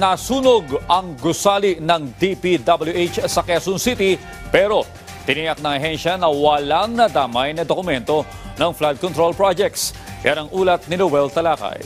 nasunog ang gusali ng DPWH sa Quezon City pero tiniyak ng ahensya na walang nadamay na dokumento ng flood control projects. Yan ang ulat ni Noel Talakay.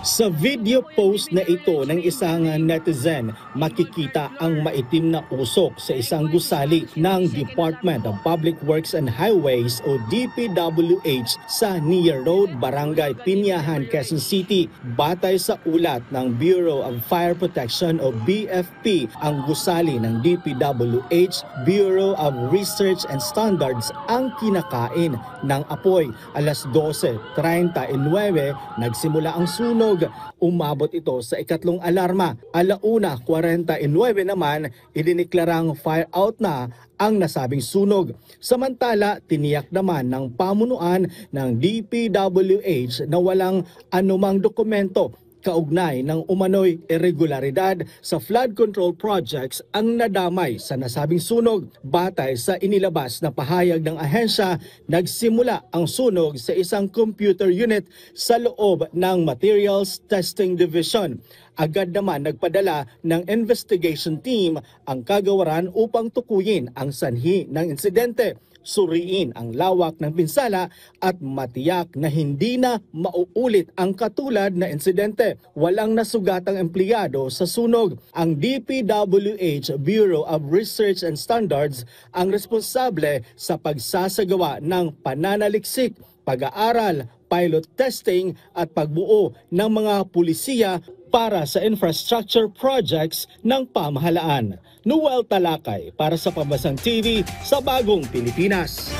Sa video post na ito ng isang netizen, makikita ang maitim na usok sa isang gusali ng Department of Public Works and Highways o DPWH sa Nia Road, Barangay Pinyahan, Quezon City. Batay sa ulat ng Bureau of Fire Protection o BFP, ang gusali ng DPWH, Bureau of Research and Standards ang kinakain ng apoy. Alas 12:39 nagsimula ang sunog. Umabot ito sa ikatlong alarma. 1:49 naman, idiniklarang fire out na ang nasabing sunog. Samantala, tiniyak naman ng pamunuan ng DPWH na walang anumang dokumento kaugnay ng umano'y irregularidad sa flood control projects ang nadamay sa nasabing sunog. Batay sa inilabas na pahayag ng ahensya, nagsimula ang sunog sa isang computer unit sa loob ng Materials Testing Division. Agad naman nagpadala ng investigation team ang kagawaran upang tukuyin ang sanhi ng insidente, suriin ang lawak ng pinsala at matiyak na hindi na mauulit ang katulad na insidente. Walang nasugatang empleyado sa sunog. Ang DPWH Bureau of Research and Standards ang responsable sa pagsasagawa ng pananaliksik, pag-aaral, pilot testing at pagbuo ng mga pulisiya para sa infrastructure projects ng pamahalaan. Noel Talakay para sa Pambansang TV sa Bagong Pilipinas.